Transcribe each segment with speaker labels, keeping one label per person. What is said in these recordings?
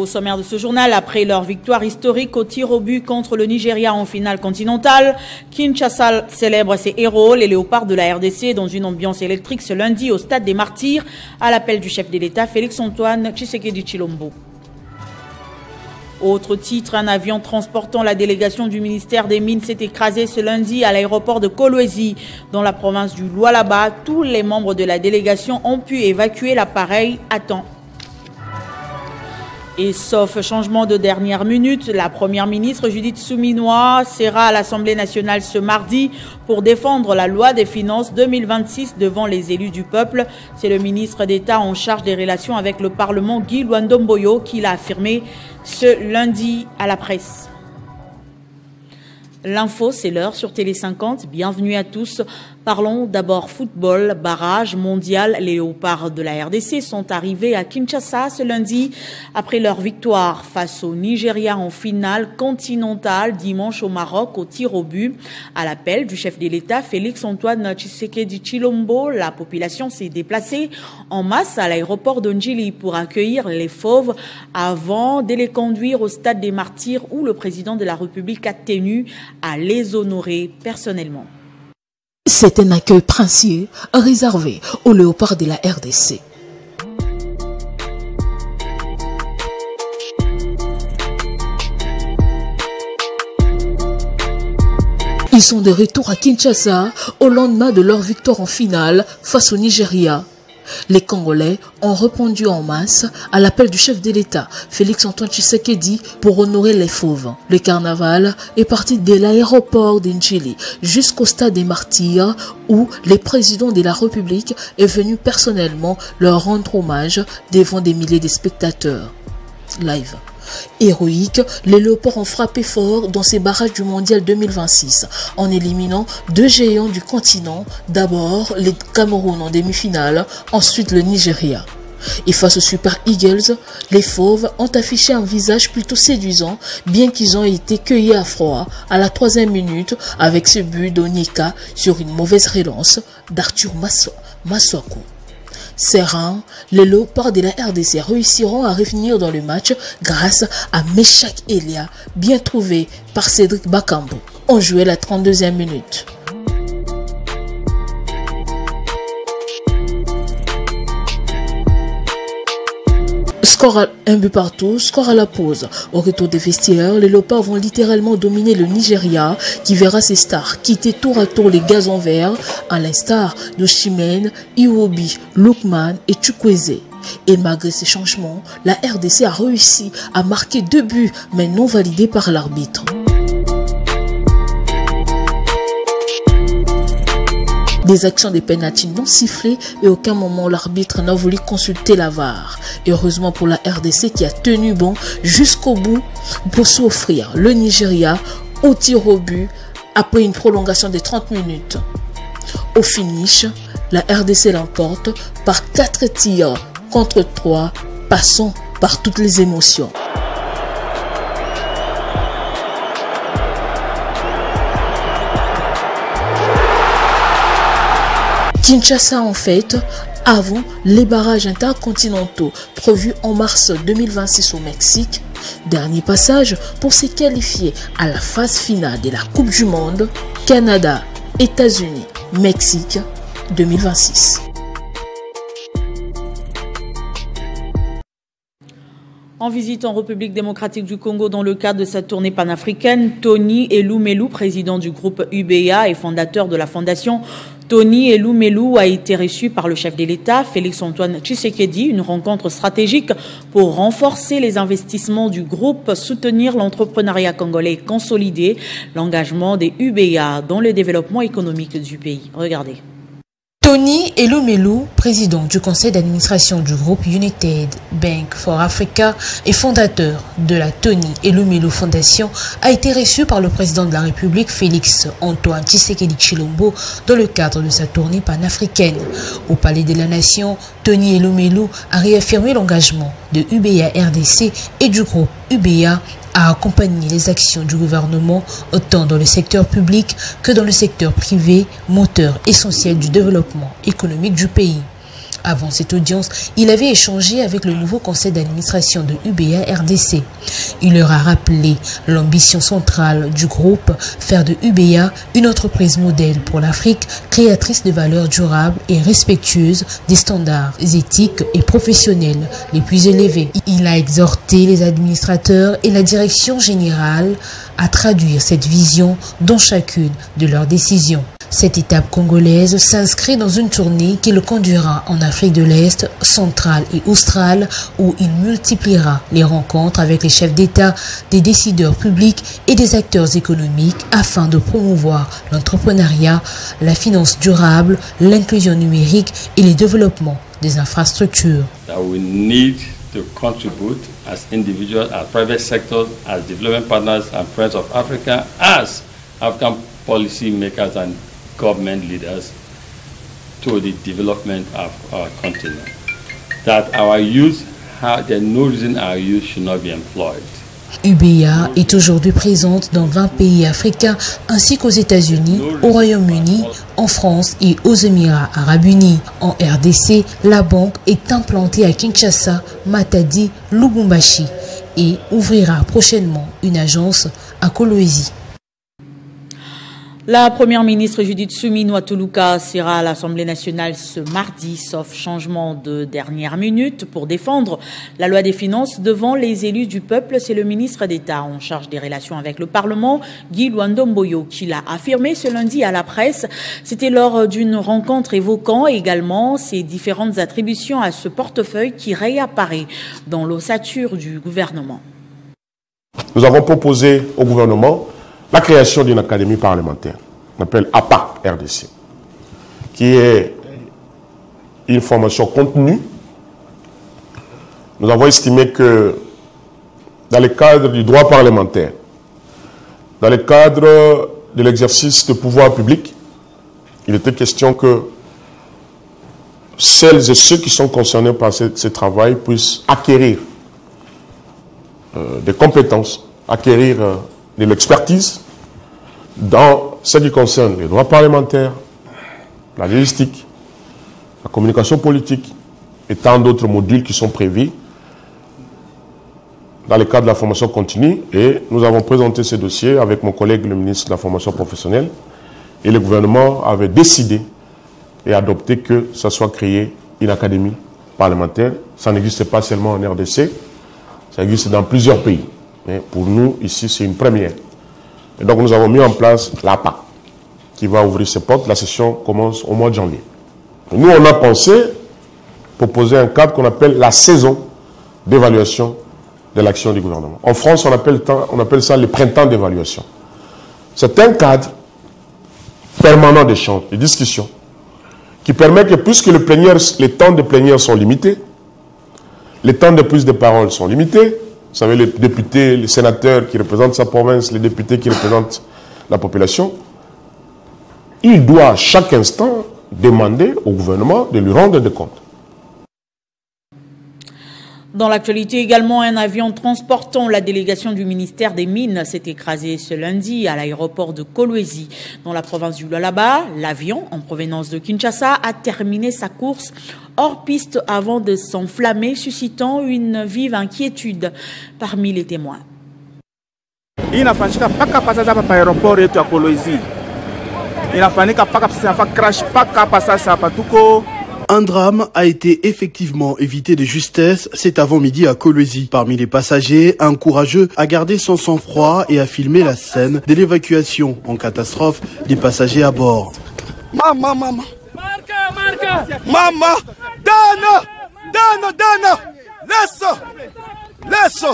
Speaker 1: Au sommaire de ce journal, après leur victoire historique au tir au but contre le Nigeria en finale continentale, Kinshasa célèbre ses héros, les léopards de la RDC, dans une ambiance électrique ce lundi au stade des Martyrs, à l'appel du chef de l'État Félix-Antoine Tshisekedi Tshilombo. Autre titre, un avion transportant la délégation du ministère des Mines s'est écrasé ce lundi à l'aéroport de Kolwezi, dans la province du Lualaba. Tous les membres de la délégation ont pu évacuer l'appareil à temps. Et sauf changement de dernière minute, la première ministre Judith Suminwa sera à l'Assemblée nationale ce mardi pour défendre la loi des finances 2026 devant les élus du peuple. C'est le ministre d'État en charge des relations avec le Parlement, Guy Luandomboyo, qui l'a affirmé ce lundi à la presse. L'info, c'est l'heure sur Télé 50. Bienvenue à tous. Parlons d'abord football, barrage mondial. Les léopards de la RDC sont arrivés à Kinshasa ce lundi après leur victoire face au Nigeria en finale continentale dimanche au Maroc au tir au but. À l'appel du chef de l'État Félix-Antoine Tshisekedi Tshilombo, la population s'est déplacée en masse à l'aéroport de Njili pour accueillir les fauves avant de les conduire au stade des Martyrs où le président de la République a tenu à les honorer personnellement.
Speaker 2: C'est un accueil princier réservé aux léopards de la RDC. Ils sont de retour à Kinshasa au lendemain de leur victoire en finale face au Nigeria. Les Congolais ont répondu en masse à l'appel du chef de l'État, Félix-Antoine Tshisekedi, pour honorer les fauves. Le carnaval est parti de l'aéroport d'Njili jusqu'au stade des Martyrs où le président de la République est venu personnellement leur rendre hommage devant des milliers de spectateurs. Live. Héroïque, les léopards ont frappé fort dans ces barrages du mondial 2026 en éliminant deux géants du continent, d'abord les Cameroun en demi-finale, ensuite le Nigeria. Et face aux Super Eagles, les fauves ont affiché un visage plutôt séduisant, bien qu'ils ont été cueillis à froid à la 3e minute avec ce but d'Onyeka sur une mauvaise relance d'Arthur Maswako. Serein, les léopards de la RDC réussiront à revenir dans le match grâce à Meshak Elia, bien trouvé par Cédric Bakambu. On jouait la 32e minute. Score à un but partout, score à la pause. Au retour des vestiaires, les léopards vont littéralement dominer le Nigeria qui verra ses stars quitter tour à tour les gazons verts, à l'instar de Chimène, Iwobi, Lookman et Chukwueze. Et malgré ces changements, la RDC a réussi à marquer 2 buts mais non validés par l'arbitre. Des actions de pénalty non sifflées et aucun moment l'arbitre n'a voulu consulter la VAR. Et heureusement pour la RDC qui a tenu bon jusqu'au bout pour s'offrir le Nigeria au tir au but après une prolongation de 30 minutes. Au finish, la RDC l'emporte par 4 tirs contre 3, passant par toutes les émotions. Kinshasa en fait, avant les barrages intercontinentaux prévus en mars 2026 au Mexique, dernier passage pour se qualifier à la phase finale de la Coupe du Monde, Canada, États-Unis, Mexique 2026.
Speaker 1: En visite en République démocratique du Congo dans le cadre de sa tournée panafricaine, Tony Elumelu, président du groupe UBA et fondateur de la fondation Tony Elumelu, a été reçu par le chef de l'État, Félix-Antoine Tshisekedi, une rencontre stratégique pour renforcer les investissements du groupe, soutenir l'entrepreneuriat congolais et consolider l'engagement des UBA dans le développement économique du pays. Regardez.
Speaker 2: Tony Elumelu, président du conseil d'administration du groupe United Bank for Africa et fondateur de la Tony Elumelu Foundation, a été reçu par le président de la République Félix-Antoine Tshisekedi Tshilombo dans le cadre de sa tournée panafricaine. Au Palais de la Nation, Tony Elumelu a réaffirmé l'engagement de UBA RDC et du groupe UBA à accompagner les actions du gouvernement autant dans le secteur public que dans le secteur privé, moteur essentiel du développement économique du pays. Avant cette audience, il avait échangé avec le nouveau conseil d'administration de UBA RDC. Il leur a rappelé l'ambition centrale du groupe, faire de UBA une entreprise modèle pour l'Afrique, créatrice de valeurs durables et respectueuse des standards éthiques et professionnels les plus élevés. Il a exhorté les administrateurs et la direction générale à traduire cette vision dans chacune de leurs décisions. Cette étape congolaise s'inscrit dans une tournée qui le conduira en Afrique de l'Est, centrale et australe, où il multipliera les rencontres avec les chefs d'État, des décideurs publics et des acteurs économiques afin de promouvoir l'entrepreneuriat, la finance durable, l'inclusion numérique et le développement des infrastructures.
Speaker 3: To contribute as individuals, as private sectors, as development partners and friends of Africa, as African policy makers and government leaders to the development of our continent. That our youth, there's no reason our youth should not be employed.
Speaker 2: UBA est aujourd'hui présente dans 20 pays africains ainsi qu'aux États-Unis, au Royaume-Uni, en France et aux Émirats arabes unis. En RDC, la banque est implantée à Kinshasa, Matadi, Lubumbashi et ouvrira prochainement une agence à Kolwezi.
Speaker 1: La première ministre Judith Suminwa Tuluka sera à l'Assemblée nationale ce mardi, sauf changement de dernière minute, pour défendre la loi des finances devant les élus du peuple. C'est le ministre d'État en charge des relations avec le Parlement, Guy Luandomboyo, qui l'a affirmé ce lundi à la presse. C'était lors d'une rencontre évoquant également ses différentes attributions à ce portefeuille qui réapparaît dans l'ossature du gouvernement.
Speaker 4: Nous avons proposé au gouvernement la création d'une académie parlementaire, qu'on appelle APA RDC, qui est une formation contenue. Nous avons estimé que dans le cadre du droit parlementaire, dans le cadre de l'exercice de pouvoir public, il était question que celles et ceux qui sont concernés par ce travail puissent acquérir des compétences, acquérir de l'expertise dans ce qui concerne les droits parlementaires, la logistique, la communication politique et tant d'autres modules qui sont prévus dans le cadre de la formation continue. Et nous avons présenté ce dossier avec mon collègue le ministre de la formation professionnelle et le gouvernement avait décidé et adopté que ça soit créé une académie parlementaire. Ça n'existe pas seulement en RDC, ça existe dans plusieurs pays. Mais pour nous, ici, c'est une première. Et donc, nous avons mis en place l'APA, qui va ouvrir ses portes. La session commence au mois de janvier. Et nous, on a pensé proposer un cadre qu'on appelle la saison d'évaluation de l'action du gouvernement. En France, on appelle ça le printemps d'évaluation. C'est un cadre permanent d'échange, de discussion, qui permet que, puisque les temps de plénière sont limités, les temps de prise de parole sont limités. Vous savez, les députés, les sénateurs qui représentent sa province, les députés qui représentent la population, il doit à chaque instant demander au gouvernement de lui rendre des comptes.
Speaker 1: Dans l'actualité également, un avion transportant la délégation du ministère des Mines s'est écrasé ce lundi à l'aéroport de Kolwezi, dans la province du Lualaba. L'avion, en provenance de Kinshasa, a terminé sa course hors piste avant de s'enflammer, suscitant une vive inquiétude parmi les témoins.
Speaker 5: Un drame a été effectivement évité de justesse cet avant-midi à Kolwezi. Parmi les passagers, un courageux a gardé son sang-froid et a filmé la scène de l'évacuation en catastrophe des passagers à bord.
Speaker 6: Maman, Dana, laisse,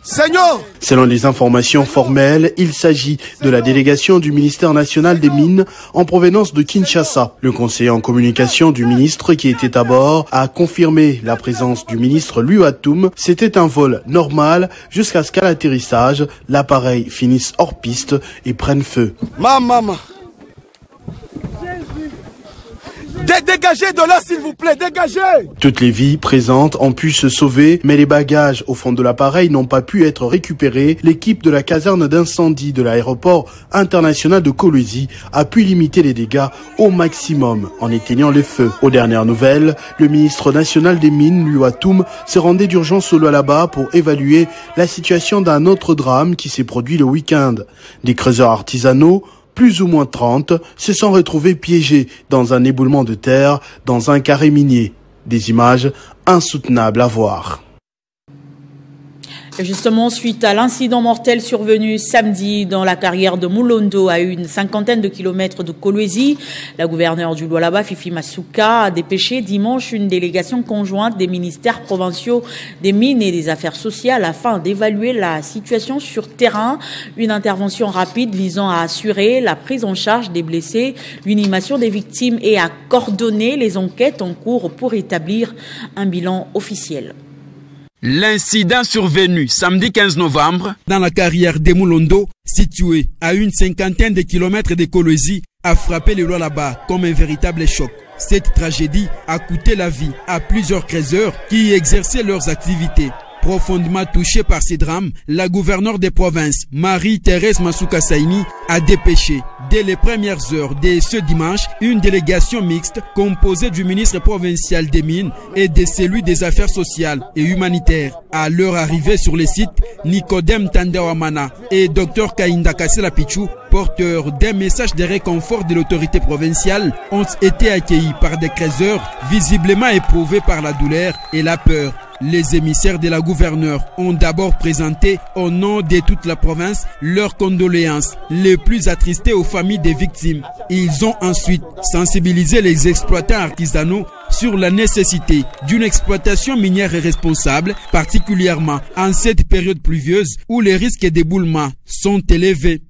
Speaker 6: Seigneur.
Speaker 5: Selon les informations formelles, il s'agit de la délégation du ministère national des Mines en provenance de Kinshasa. Le conseiller en communication du ministre qui était à bord a confirmé la présence du ministre Luatum. C'était un vol normal jusqu'à ce qu'à l'atterrissage, l'appareil finisse hors piste et prenne feu.
Speaker 6: Maman, Dégagez de là, s'il vous plaît, dégagez.
Speaker 5: Toutes les vies présentes ont pu se sauver, mais les bagages au fond de l'appareil n'ont pas pu être récupérés. L'équipe de la caserne d'incendie de l'aéroport international de Kolwezi a pu limiter les dégâts au maximum en éteignant les feux. Aux dernières nouvelles, le ministre national des Mines, Luatoum, s'est rendu d'urgence au Lualaba pour évaluer la situation d'un autre drame qui s'est produit le week-end. Des creuseurs artisanaux, plus ou moins 30, se sont retrouvés piégés dans un éboulement de terre dans un carré minier. Des images insoutenables à voir.
Speaker 1: Justement, suite à l'incident mortel survenu samedi dans la carrière de Moulondo à une 50aine de kilomètres de Kolwezi, la gouverneure du Lualaba, Fifi Masuka, a dépêché dimanche une délégation conjointe des ministères provinciaux des Mines et des Affaires sociales afin d'évaluer la situation sur terrain. Une intervention rapide visant à assurer la prise en charge des blessés, l'inhumation des victimes et à coordonner les enquêtes en cours pour établir un bilan officiel.
Speaker 7: L'incident survenu samedi 15 novembre dans la carrière de Moulondo, située à une 50aine de kilomètres de Kolwezi, a frappé le Lualaba comme un véritable choc. Cette tragédie a coûté la vie à plusieurs creuseurs qui y exerçaient leurs activités. Profondément touchée par ces drames, la gouverneure des provinces, Marie-Thérèse Masuka Saini, a dépêché, dès les premières heures de ce dimanche, une délégation mixte composée du ministre provincial des Mines et de celui des Affaires sociales et humanitaires. À leur arrivée sur le site, Nicodème Tandawamana et Dr Kainda Kasela Pichou, porteurs d'un message de réconfort de l'autorité provinciale, ont été accueillis par des creuseurs visiblement éprouvés par la douleur et la peur. Les émissaires de la gouverneure ont d'abord présenté au nom de toute la province leurs condoléances les plus attristées aux familles des victimes. Ils ont ensuite sensibilisé les exploitants artisanaux sur la nécessité d'une exploitation minière responsable, particulièrement en cette période pluvieuse où les risques d'éboulement sont élevés.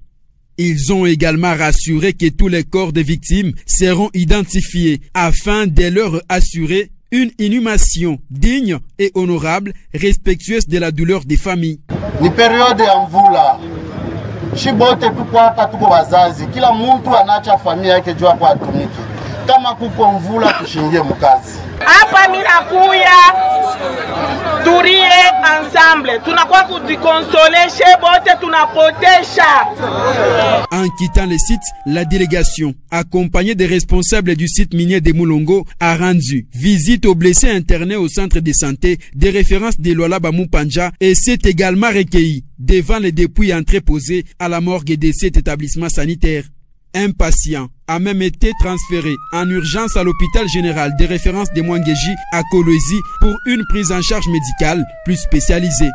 Speaker 7: Ils ont également rassuré que tous les corps des victimes seront identifiés afin de leur assurer une inhumation digne et honorable, respectueuse de la douleur des familles.
Speaker 8: Ni période ya mvula. Shibote tuko hapa tuko wazazi. Kila mtu anacha familia yake jua kwa atumiki. Kama kuko mvula tushingie mkazi.
Speaker 9: Hapa mina kuya turie ensemble. Tunakuwa kujikonsole bote tunapotesha.
Speaker 7: En quittant le site, la délégation, accompagnée des responsables du site minier de Moulongo, a rendu visite aux blessés internés au centre de santé de référence de Lualaba Mupanja et s'est également recueilli devant les dépouilles entreposées à la morgue de cet établissement sanitaire. Un patient a même été transféré en urgence à l'hôpital général de référence de Mwangeji à Kolwezi pour une prise en charge médicale plus spécialisée.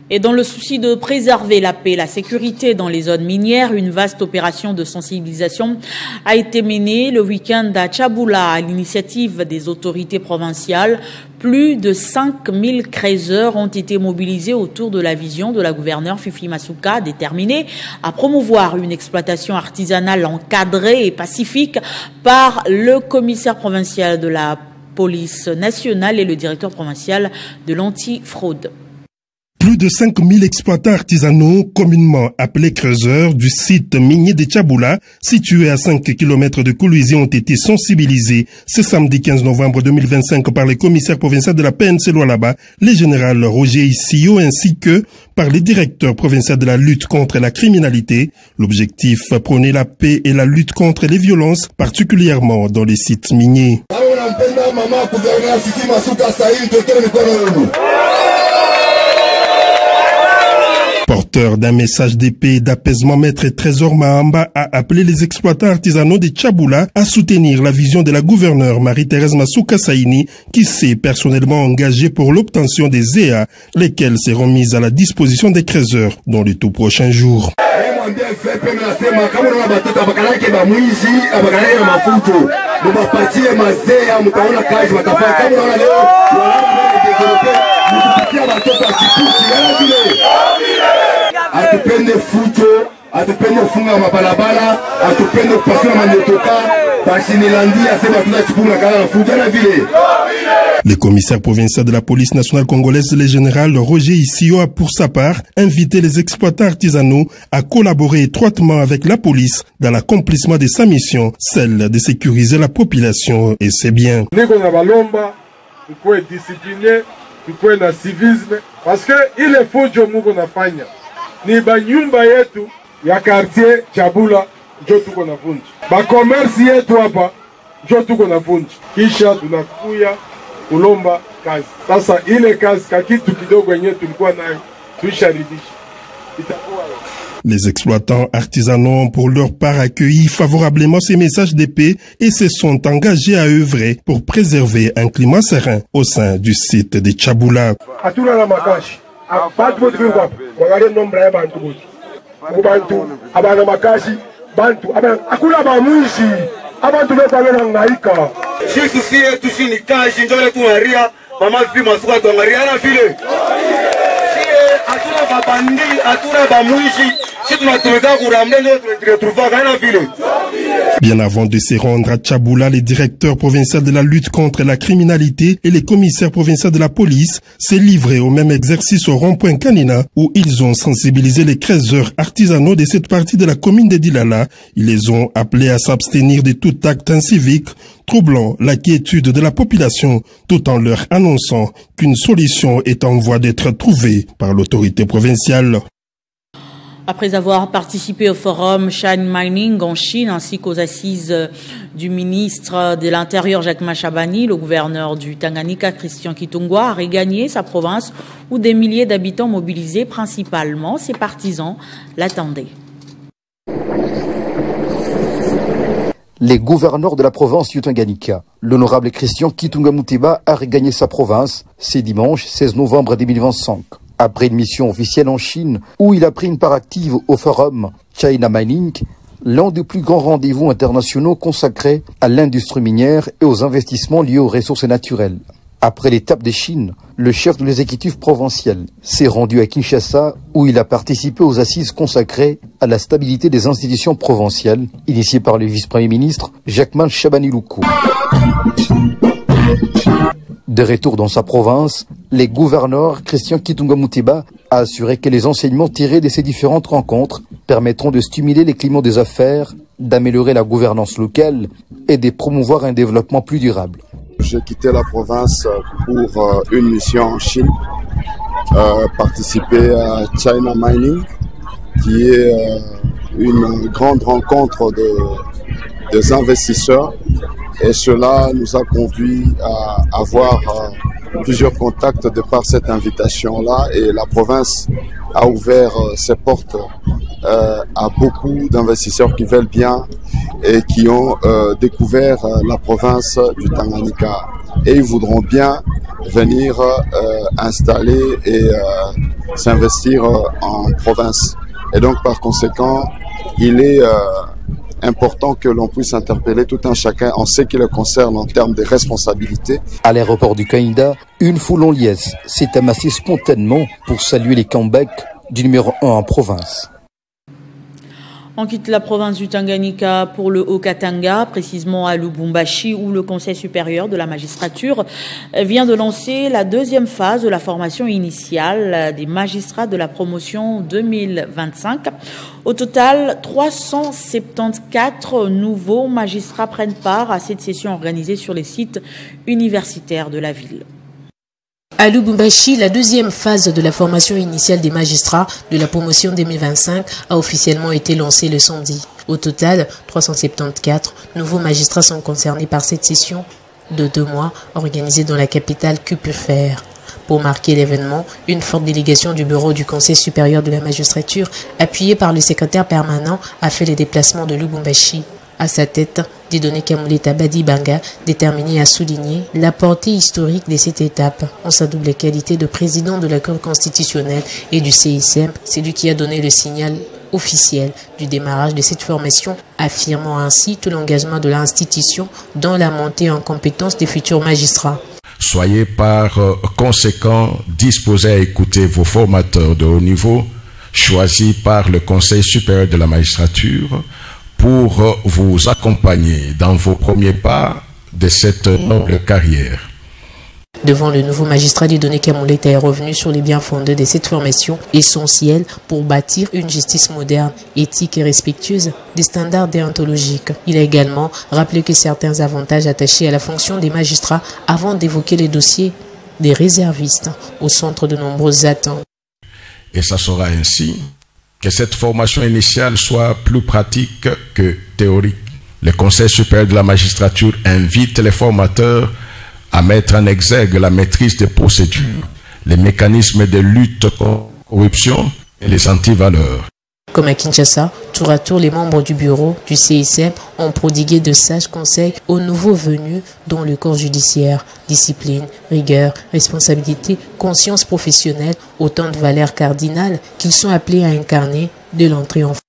Speaker 1: Et dans le souci de préserver la paix et la sécurité dans les zones minières, une vaste opération de sensibilisation a été menée le week-end à Tchaboula à l'initiative des autorités provinciales. Plus de 5000 creuseurs ont été mobilisés autour de la vision de la gouverneure Fifi Masuka, déterminée à promouvoir une exploitation artisanale encadrée et pacifique par le commissaire provincial de la police nationale et le directeur provincial de l'antifraude.
Speaker 10: Plus de 5000 exploitants artisanaux, communément appelés creuseurs, du site minier de Tchaboula, situé à 5 km de Kolwezi, ont été sensibilisés ce samedi 15 novembre 2025 par le commissaire provincial de la PNC Lualaba, le général Roger Issio, ainsi que par le directeur provincial de la lutte contre la criminalité. L'objectif, prôner la paix et la lutte contre les violences, particulièrement dans les sites miniers. Porteur d'un message de paix et d'apaisement, Maître Trésor Mahamba a appelé les exploitants artisanaux de Tchaboula à soutenir la vision de la gouverneure Marie-Thérèse Masuka Saini, qui s'est personnellement engagée pour l'obtention des EA, lesquelles seront mises à la disposition des creuseurs dans les tout prochains jours.
Speaker 8: Atupende fujo, atupende funga mabalabala, atupende pasina manetoka, basi nilandia sema tunachipunga kala fujo na vile.
Speaker 10: Le commissaire provincial de la police nationale congolaise, le général Roger Issio, a pour sa part invité les exploitants artisanaux à collaborer étroitement avec la police dans l'accomplissement de sa mission, celle de sécuriser la population et ses biens.
Speaker 6: Il faut être discipliné, il faut être civisme, parce que il est faux qu'on a fait. Ni ba nyumba yetu ya quartier Chabula njo tuko na vunji. Ba commerce yetu hapa njo tuko na vunji. Kisha tunakuya kulomba kazi. Sasa ile kazi kakitu kidogo yenyewe tulikuwa nayo tuisharibisha. Itakuwa
Speaker 10: les exploitants artisanaux ont pour leur part accueilli favorablement ces messages de paix et se sont engagés à œuvrer pour préserver un climat serein au sein du site de Chabula. Bien avant de se rendre à Chabula, les directeurs provinciaux de la lutte contre la criminalité et les commissaires provinciaux de la police s'est livré au même exercice au rond-point Kanina où ils ont sensibilisé les créateurs artisanaux de cette partie de la commune de Dilala. Ils les ont appelés à s'abstenir de tout acte incivique troublant la quiétude de la population tout en leur annonçant qu'une solution est en voie d'être trouvée par l'autorité provinciale.
Speaker 1: Après avoir participé au forum Shine Mining en Chine ainsi qu'aux assises du ministre de l'Intérieur Jacques Machabani, le gouverneur du Tanganyika Christian Kitungwa a regagné sa province où des milliers d'habitants mobilisés, principalement ses partisans, l'attendaient.
Speaker 11: Les gouverneurs de la province du Tanganyika, l'honorable Christian Kitunga Muteba a regagné sa province ce dimanche 16 novembre 2025. Après une mission officielle en Chine où il a pris une part active au forum China Mining, l'un des plus grands rendez-vous internationaux consacrés à l'industrie minière et aux investissements liés aux ressources naturelles. Après l'étape de Chine, le chef de l'exécutif provincial s'est rendu à Kinshasa où il a participé aux assises consacrées à la stabilité des institutions provinciales, initiées par le vice-premier ministre Jacques Chabani Loukou. De retour dans sa province, le gouverneur Christian Kitunga Muteba a assuré que les enseignements tirés de ces différentes rencontres permettront de stimuler les climats des affaires, d'améliorer la gouvernance locale et de promouvoir un développement plus durable.
Speaker 12: J'ai quitté la province pour une mission en Chine, participer à China Mining, qui est une grande rencontre des investisseurs. Et cela nous a conduit à avoir plusieurs contacts de par cette invitation-là. Et la province a ouvert ses portes à beaucoup d'investisseurs qui veulent bien et qui ont découvert la province du Tanganyika. Et ils voudront bien venir installer et s'investir en province. Et donc par conséquent, il est important que l'on puisse interpeller tout un chacun en ce qui le concerne en termes de responsabilité.
Speaker 11: À l'aéroport du Canada, une foule en liesse s'est amassée spontanément pour saluer les comebacks du numéro 1 en province.
Speaker 1: On quitte la province du Tanganyika pour le Haut-Katanga, précisément à Lubumbashi, où le Conseil supérieur de la magistrature vient de lancer la deuxième phase de la formation initiale des magistrats de la promotion 2025. Au total, 374 nouveaux magistrats prennent part à cette session organisée sur les sites universitaires de la ville.
Speaker 2: À Lubumbashi, la deuxième phase de la formation initiale des magistrats de la promotion 2025 a officiellement été lancée le samedi. Au total, 374 nouveaux magistrats sont concernés par cette session de 2 mois organisée dans la capitale Kupfer. Pour marquer l'événement, une forte délégation du bureau du Conseil supérieur de la magistrature, appuyée par le secrétaire permanent, a fait les déplacements de Lubumbashi. À sa tête, Dieudonné Kamuleta Badi Banga, déterminé à souligner la portée historique de cette étape. En sa double qualité de président de la Cour constitutionnelle et du CICM, c'est lui qui a donné le signal officiel du démarrage de cette formation, affirmant ainsi tout l'engagement de l'institution dans la montée en compétence des futurs magistrats.
Speaker 13: Soyez par conséquent disposés à écouter vos formateurs de haut niveau, choisis par le Conseil supérieur de la magistrature, pour vous accompagner dans vos premiers pas de cette noble carrière.
Speaker 2: Devant le nouveau magistrat, Dieudonné Kamouleta est revenu sur les biens fondés de cette formation essentielle pour bâtir une justice moderne, éthique et respectueuse des standards déontologiques. Il a également rappelé que certains avantages attachés à la fonction des magistrats avant d'évoquer les dossiers des réservistes au centre de nombreuses attentes.
Speaker 13: Et ça sera ainsi que cette formation initiale soit plus pratique que théorique. Le Conseil supérieur de la magistrature invite les formateurs à mettre en exergue la maîtrise des procédures, les mécanismes de lutte contre la corruption et les antivaleurs.
Speaker 2: Comme à Kinshasa, tour à tour, les membres du bureau du CICM ont prodigué de sages conseils aux nouveaux venus dans le corps judiciaire. Discipline, rigueur, responsabilité, conscience professionnelle, autant de valeurs cardinales qu'ils sont appelés à incarner dès l'entrée en fonction.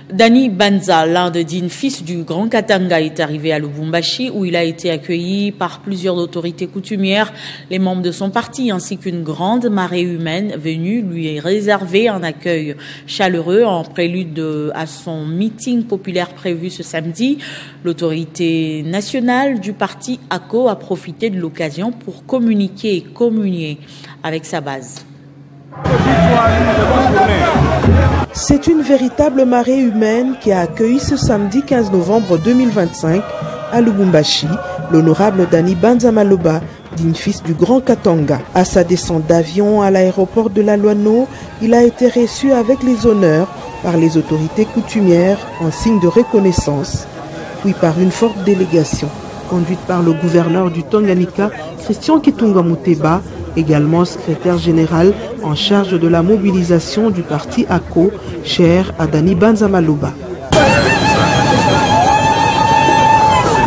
Speaker 1: Dani Banza, l'un des dignes fils du Grand Katanga, est arrivé à Lubumbashi où il a été accueilli par plusieurs autorités coutumières, les membres de son parti ainsi qu'une grande marée humaine venue lui réserver un accueil chaleureux en prélude à son meeting populaire prévu ce samedi. L'autorité nationale du parti ACO a profité de l'occasion pour communiquer et communier avec sa base.
Speaker 14: C'est une véritable marée humaine qui a accueilli ce samedi 15 novembre 2025 à Lubumbashi l'honorable Dani Banza Maloba, digne fils du Grand Katanga. À sa descente d'avion à l'aéroport de la Loano, il a été reçu avec les honneurs par les autorités coutumières en signe de reconnaissance, puis par une forte délégation conduite par le gouverneur du Tanganyika, Christian Kitunga Muteba, également secrétaire général en charge de la mobilisation du parti ACO, cher à Dani Banza Maloba.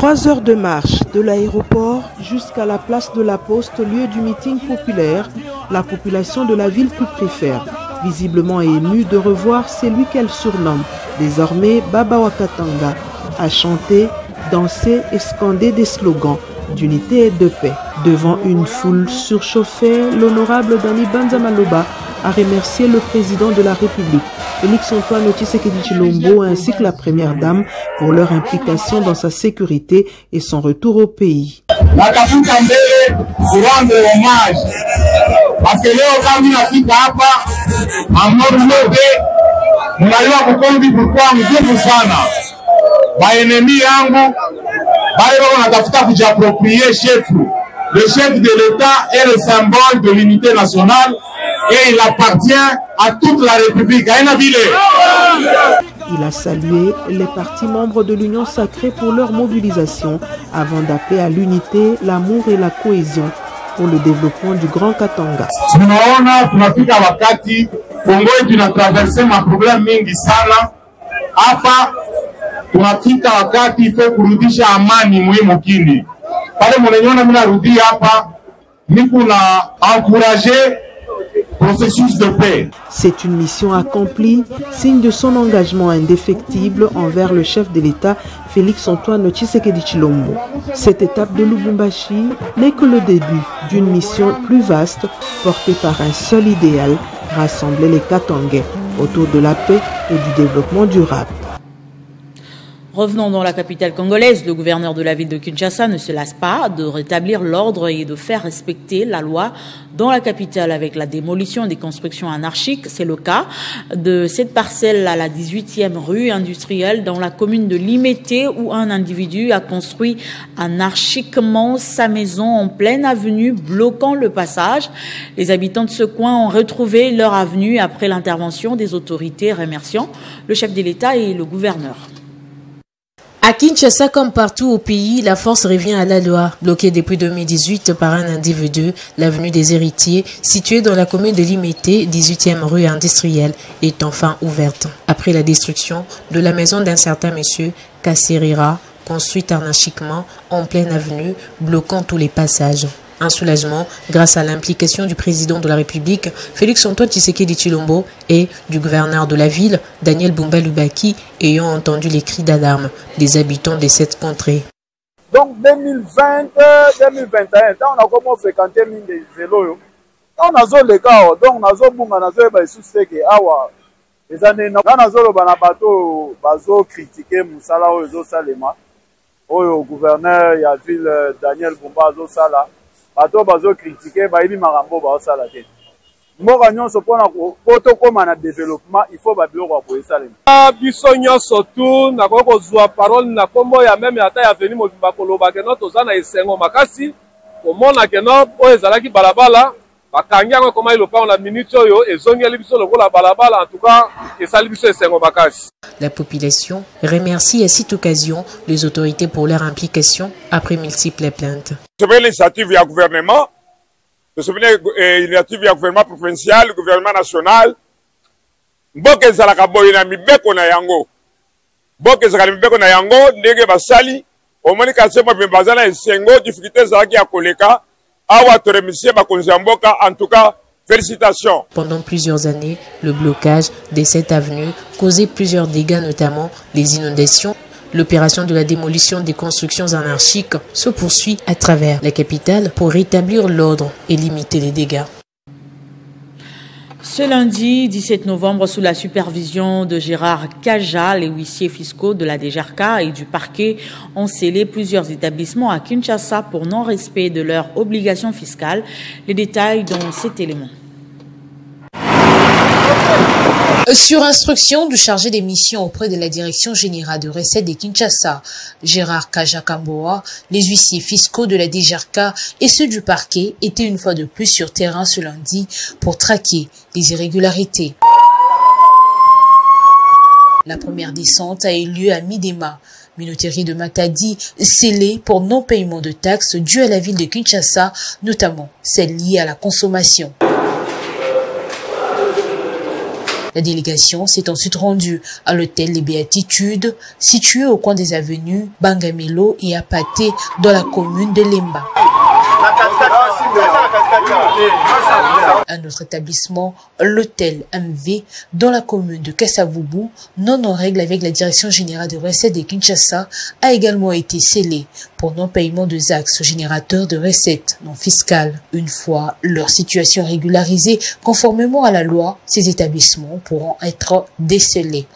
Speaker 14: 3 heures de marche de l'aéroport jusqu'à la place de la Poste, lieu du meeting populaire, la population de la ville tout préfère, visiblement émue de revoir celui qu'elle surnomme désormais Baba Wakatanga, à chanter, danser et scander des slogans d'unité et de paix. Devant une foule surchauffée, l'honorable Dani Banza Maloba a remercié le président de la République, Félix Antoine Tshisekedi Tshilombo, ainsi que la première dame pour leur implication dans sa sécurité et son retour au pays.
Speaker 6: Le chef de l'État est le symbole de l'unité nationale et il appartient à toute la République.
Speaker 14: Il a salué les partis membres de l'Union sacrée pour leur mobilisation avant d'appeler à l'unité, l'amour et la cohésion pour le développement du Grand Katanga.
Speaker 6: Tunaona tunafika wakati Kongo tunatraverse maproblème mingi sana. Hapa tunafika wakati ifo kurudisha amani muhimu kini. Pale mwenyeona mimi narudi hapa niko na encourager processus de paix.
Speaker 14: C'est une mission accomplie, signe de son engagement indéfectible envers le chef de l'État, Félix Antoine Tshisekedi Tshilombo. Cette étape de Lubumbashi n'est que le début d'une mission plus vaste portée par un seul idéal, rassembler les Katangais autour de la paix et du développement durable.
Speaker 1: Revenons dans la capitale congolaise, le gouverneur de la ville de Kinshasa ne se lasse pas de rétablir l'ordre et de faire respecter la loi dans la capitale avec la démolition des constructions anarchiques. C'est le cas de cette parcelle à la 18e rue industrielle dans la commune de Limete où un individu a construit anarchiquement sa maison en pleine avenue, bloquant le passage. Les habitants de ce coin ont retrouvé leur avenue après l'intervention des autorités, remerciant le chef de l'État et le gouverneur.
Speaker 2: À Kinshasa, comme partout au pays, la force revient à la loi. Bloquée depuis 2018 par un individu, l'avenue des Héritiers, située dans la commune de Limete, 18e rue industrielle, est enfin ouverte. Après la destruction de la maison d'un certain monsieur Kasserira, construite anarchiquement en pleine avenue, bloquant tous les passages. Un soulagement grâce à l'implication du président de la République, Félix Antoine Tshisekedi Tshilombo, et du gouverneur de la ville, Daniel Bumba Lubaki, ayant entendu les cris d'alarme des habitants de cette contrée.
Speaker 15: Donc 2020-2021, on a comment fréquenté les vélos. On a zone les cas, donc on a zone bunga na zone ba sous que awa. Les années na zone ba na bateau bazo critiquer musala o zo salema. O gouverneur ya ville Daniel Bumba zo sala. bato bazokritike bayebi makambo baosala te. Mboka nyonso mpona po tokóma na développement il faut babiloko ya boye esalema.
Speaker 16: Biso nyonso tu nakoki kozwa parole na nkombo ya meme ata ya veni mobimba koloba keno toza na esengo makasi komona keno oyo ezalaki balabala bakangi yango ekoma lopango na minute oyo ezongeli biso lokola balabala en tout cas esali biso esengo makasi.
Speaker 2: La population remercie à cette occasion les autorités pour leur implication après multiples plaintes.
Speaker 17: C'est une initiative du gouvernement, c'est une initiative du gouvernement provincial, du gouvernement national. Boke zalaka boye na mibeko na yango. Boke zalaka mibeko na yango ndenge basali omoni kasi mo bembazana esengo difficulté zalaki ya koleka awa to remercier bakonzi mboka en tout cas. Félicitations.
Speaker 2: Pendant plusieurs années, le blocage de cette avenue causait plusieurs dégâts, notamment les inondations. L'opération de la démolition des constructions anarchiques se poursuit à travers la capitale pour rétablir l'ordre et limiter les dégâts.
Speaker 1: Ce lundi 17 novembre, sous la supervision de Gérard Kaja, les huissiers fiscaux de la DGRK et du parquet ont scellé plusieurs établissements à Kinshasa pour non-respect de leurs obligations fiscales. Les détails dans cet élément.
Speaker 2: Sur instruction du chargé des missions auprès de la Direction générale de recettes de Kinshasa, Gérard Kajakamboa, les huissiers fiscaux de la DGRK et ceux du parquet étaient une fois de plus sur terrain ce lundi pour traquer les irrégularités. La première descente a eu lieu à Midema, minoterie de Matadi, scellée pour non-paiement de taxes dues à la ville de Kinshasa, notamment celles liées à la consommation. La délégation s'est ensuite rendue à l'hôtel Les Béatitudes, situé au coin des avenues Bangamelo et Apaté, dans la commune de Lemba. Un autre établissement, l'hôtel MV, dans la commune de Kassavubu, non en règle avec la Direction générale de recettes de Kinshasa, a également été scellé pour non-paiement de axes générateurs de recettes non fiscales. Une fois leur situation régularisée, conformément à la loi, ces établissements pourront être décelés.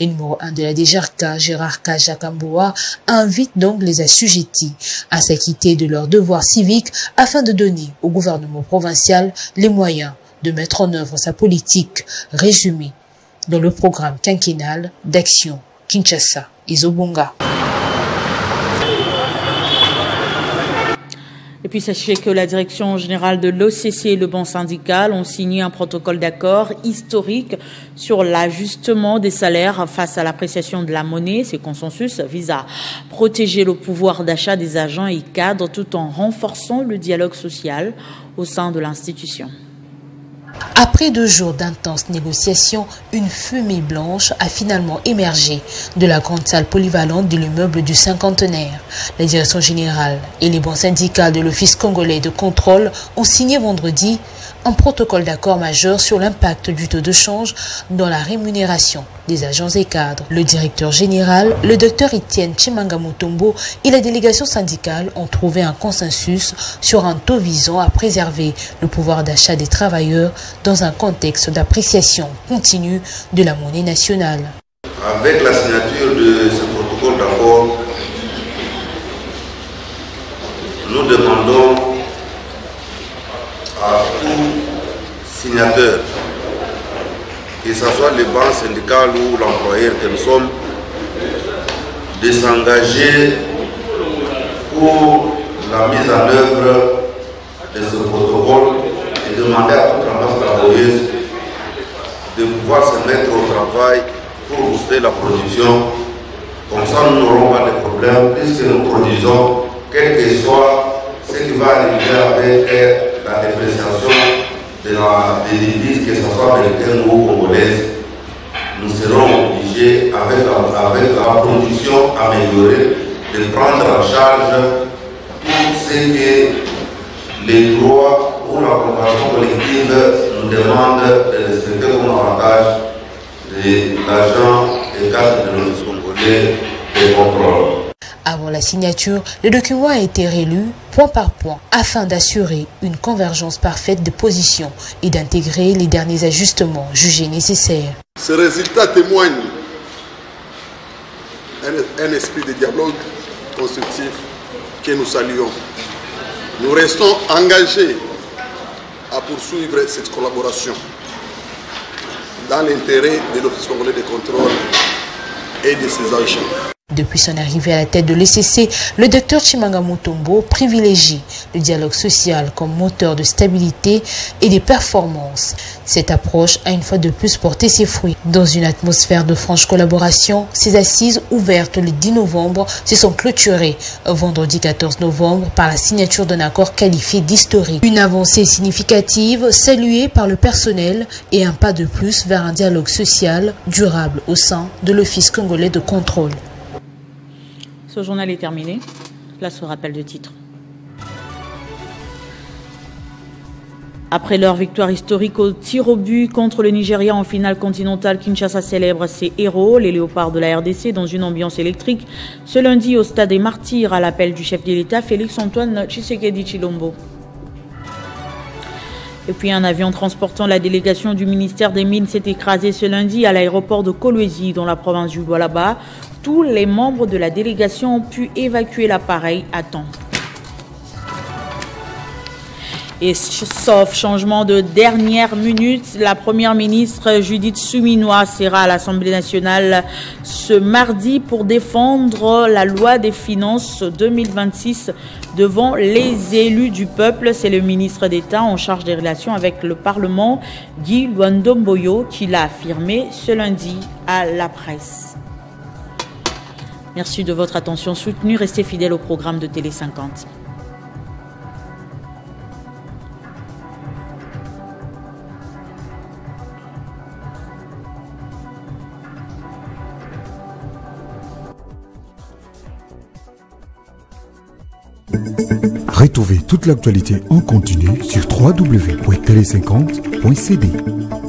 Speaker 2: Le numéro 1 de la DGRK, Gérard Kajakamboa, invite donc les assujettis à s'acquitter de leurs devoirs civiques afin de donner au gouvernement provincial les moyens de mettre en œuvre sa politique résumée dans le programme quinquennal d'action Kinshasa et Zobonga.
Speaker 1: Et puis sachez que la direction générale de l'OCC et le Banc syndical ont signé un protocole d'accord historique sur l'ajustement des salaires face à l'appréciation de la monnaie. Ces consensus visent à protéger le pouvoir d'achat des agents et cadres tout en renforçant le dialogue social au sein de l'institution.
Speaker 2: Après 2 jours d'intenses négociations, une fumée blanche a finalement émergé de la grande salle polyvalente de l'immeuble du cinquantenaire. La direction générale et les bancs syndicales de l'Office congolais de contrôle ont signé vendredi un protocole d'accord majeur sur l'impact du taux de change dans la rémunération des agents et cadres. Le directeur général, le docteur Etienne Chimanga Mutombo et la délégation syndicale ont trouvé un consensus sur un taux visant à préserver le pouvoir d'achat des travailleurs dans un contexte d'appréciation continue de la monnaie nationale.
Speaker 18: Avec la signature de ce protocole d'accord, nous demandons à tout signateur, que ce soit les banques syndicales ou l'employeur que nous sommes, de s'engager pour la mise en œuvre de ce protocole et demander à toute la masse travailleuse de pouvoir se mettre au travail pour booster la production. Comme ça, nous n'aurons pas de problème puisque nous produisons, quel que soit ce qui va arriver avec la dépréciation des devises, que ce soit américaine ou congolaise. Nous serons obligés, avec la production améliorée, de prendre en charge tout ce que les droits ou la convention collective nous demandent de respecter comme avantage de l'agent et cadre de l'Office congolais de contrôle.
Speaker 2: Avant la signature, le document a été relu point par point afin d'assurer une convergence parfaite de positions et d'intégrer les derniers ajustements jugés nécessaires.
Speaker 19: Ce résultat témoigne un esprit de dialogue constructif que nous saluons. Nous restons engagés à poursuivre cette collaboration dans l'intérêt de l'Office congolais de contrôle et de ses agents.
Speaker 2: Depuis son arrivée à la tête de l'ECC, le docteur Tshimanga Mutombo privilégie le dialogue social comme moteur de stabilité et de performance. Cette approche a une fois de plus porté ses fruits. Dans une atmosphère de franche collaboration, ces assises ouvertes le 10 novembre se sont clôturées vendredi 14 novembre par la signature d'un accord qualifié d'historique. Une avancée significative saluée par le personnel et un pas de plus vers un dialogue social durable au sein de l'Office congolais de contrôle.
Speaker 1: Ce journal est terminé. Place au rappel de titre. Après leur victoire historique au tir au but contre le Nigeria en finale continentale, Kinshasa célèbre ses héros, les léopards de la RDC, dans une ambiance électrique. Ce lundi, au stade des Martyrs, à l'appel du chef de l'État, Félix-Antoine Tshisekedi Tshilombo. Et puis un avion transportant la délégation du ministère des Mines s'est écrasé ce lundi à l'aéroport de Kolwezi, dans la province du Lualaba. Tous les membres de la délégation ont pu évacuer l'appareil à temps. Et sauf changement de dernière minute, la première ministre Judith Suminwa sera à l'Assemblée nationale ce mardi pour défendre la loi des finances 2026 devant les élus du peuple. C'est le ministre d'État en charge des relations avec le Parlement, Guy Luandomboyo, qui l'a affirmé ce lundi à la presse. Merci de votre attention soutenue. Restez fidèles au programme de Télé 50.
Speaker 20: Retrouvez toute l'actualité en continu sur www.tele50.cd.